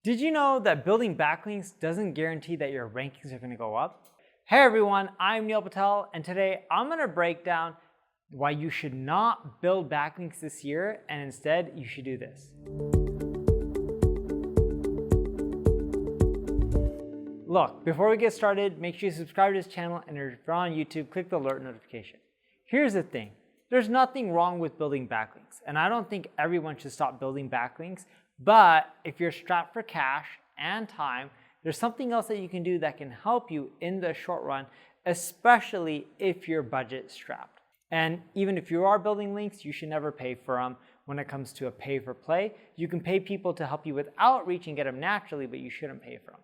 Did you know that building backlinks doesn't guarantee that your rankings are going to go up? Hey everyone, I'm Patel, and today I'm going to break down why you should not build backlinks this year, and instead you should do this. Look, before we get started, make sure you subscribe to this channel, and if you're on YouTube, click the alert notification. Here's the thing, there's nothing wrong with building backlinks, and I don't think everyone should stop building backlinks. But if you're strapped for cash and time, there's something else that you can do that can help you in the short run, especially if you're budget strapped. And even if you are building links, you should never pay for them when it comes to a pay for play. You can pay people to help you with outreach and get them naturally, but you shouldn't pay for them.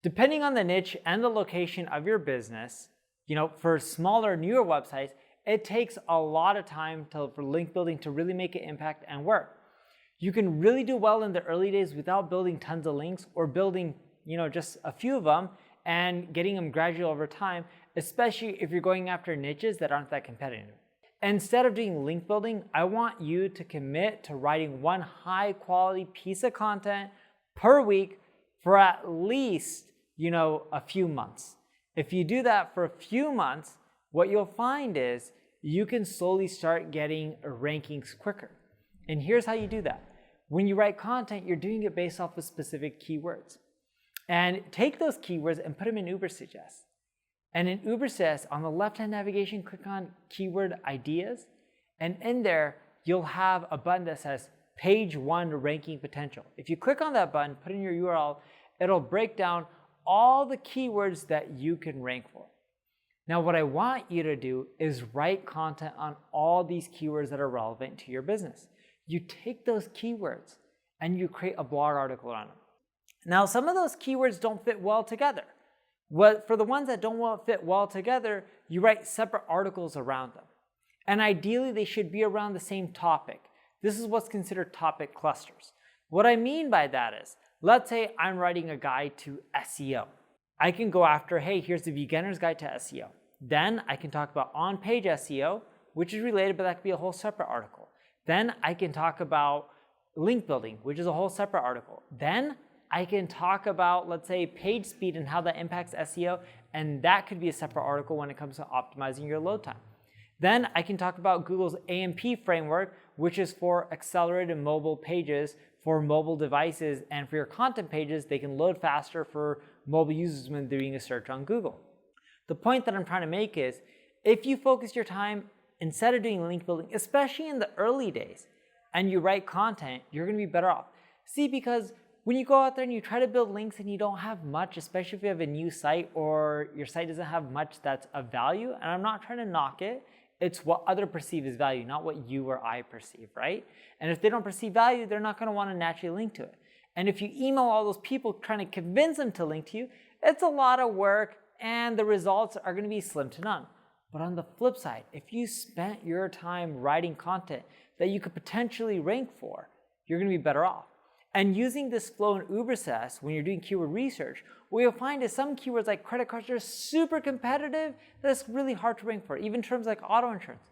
Depending on the niche and the location of your business, for smaller, newer websites, it takes a lot of time for link building to really make an impact and work. You can really do well in the early days without building tons of links or building, just a few of them and getting them gradually over time, especially if you're going after niches that aren't that competitive. Instead of doing link building, I want you to commit to writing one high quality piece of content per week for at least, a few months. If you do that for a few months, what you'll find is you can slowly start getting rankings quicker. And here's how you do that. When you write content, you're doing it based off of specific keywords. And take those keywords and put them in Ubersuggest. And in Ubersuggest, on the left-hand navigation, click on Keyword Ideas. And in there, you'll have a button that says Page 1 Ranking Potential. If you click on that button, put in your URL, it'll break down all the keywords that you can rank for. Now, what I want you to do is write content on all these keywords that are relevant to your business. You take those keywords and you create a blog article on them. Now, some of those keywords don't fit well together. For the ones that don't fit well together, you write separate articles around them. And ideally, they should be around the same topic. This is what's considered topic clusters. What I mean by that is, let's say I'm writing a guide to SEO. I can go after, hey, here's the beginner's guide to SEO. Then I can talk about on-page SEO, which is related, but that could be a whole separate article. Then I can talk about link building, which is a whole separate article. Then I can talk about, let's say, page speed and how that impacts SEO, and that could be a separate article when it comes to optimizing your load time. Then I can talk about Google's AMP framework, which is for accelerated mobile pages for mobile devices, and for your content pages, they can load faster for mobile users when doing a search on Google. The point that I'm trying to make is, if you focus your time instead of doing link building, especially in the early days, and you write content, you're going to be better off. See, because when you go out there and you try to build links and you don't have much, especially if you have a new site or your site doesn't have much that's of value, and I'm not trying to knock it, it's what others perceive as value, not what you or I perceive, right? And if they don't perceive value, they're not going to want to naturally link to it. And if you email all those people trying to convince them to link to you, it's a lot of work and the results are going to be slim to none. But on the flip side, if you spent your time writing content that you could potentially rank for, you're going to be better off. And using this flow in Ubersuggest, when you're doing keyword research, what you'll find is some keywords like credit cards are super competitive, that's really hard to rank for, even terms like auto insurance.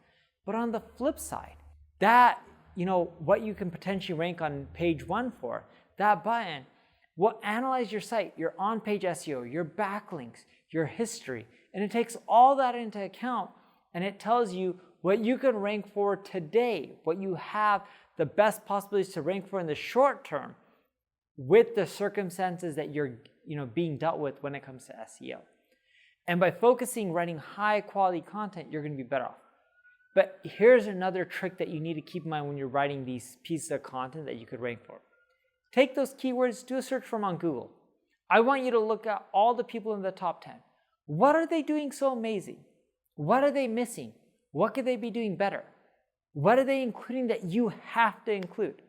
But on the flip side, that, what you can potentially rank on page 1 for, that button will analyze your site, your on-page SEO, your backlinks, your history, and it takes all that into account, and it tells you what you can rank for today, what you have the best possibilities to rank for in the short term with the circumstances that you're being dealt with when it comes to SEO. And by focusing writing high quality content, you're going to be better off. But here's another trick that you need to keep in mind when you're writing these pieces of content that you could rank for. Take those keywords, do a search for them on Google. I want you to look at all the people in the top 10. What are they doing so amazing? What are they missing? What could they be doing better? What are they including that you have to include?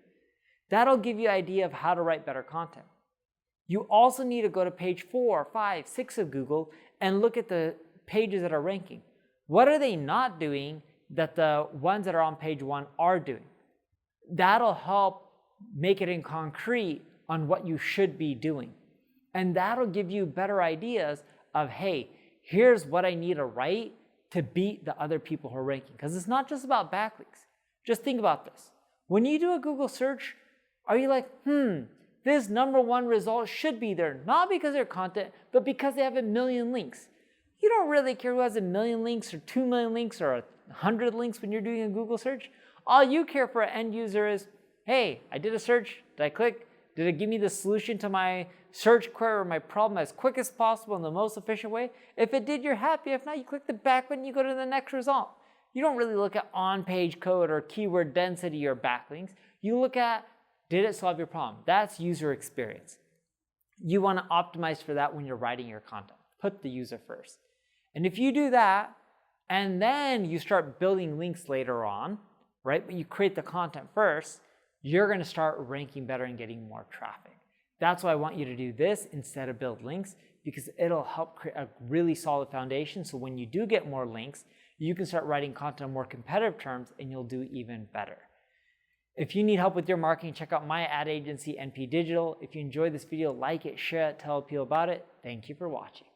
That'll give you an idea of how to write better content. You also need to go to page 4, 5, 6 of Google and look at the pages that are ranking. What are they not doing that the ones that are on page 1 are doing? That'll help make it in concrete on what you should be doing. And that'll give you better ideas of, hey, here's what I need to write to beat the other people who are ranking. Because it's not just about backlinks. Just think about this. When you do a Google search, are you like, This #1 result should be there, not because of their content, but because they have 1,000,000 links. You don't really care who has 1,000,000 links or 2,000,000 links or 100 links when you're doing a Google search. All you care for an end user is, hey, I did a search, did I click? Did it give me the solution to my search query or my problem as quick as possible in the most efficient way? If it did, you're happy. If not, you click the back button, you go to the next result. You don't really look at on-page code or keyword density or backlinks. You look at, did it solve your problem? That's user experience. You want to optimize for that when you're writing your content. Put the user first. And if you do that, and then you start building links later on, right? But you create the content first, you're going to start ranking better and getting more traffic. That's why I want you to do this instead of build links, because it'll help create a really solid foundation. So when you do get more links, you can start writing content on more competitive terms and you'll do even better. If you need help with your marketing, check out my ad agency, NP Digital. If you enjoyed this video, like it, share it, tell people about it. Thank you for watching.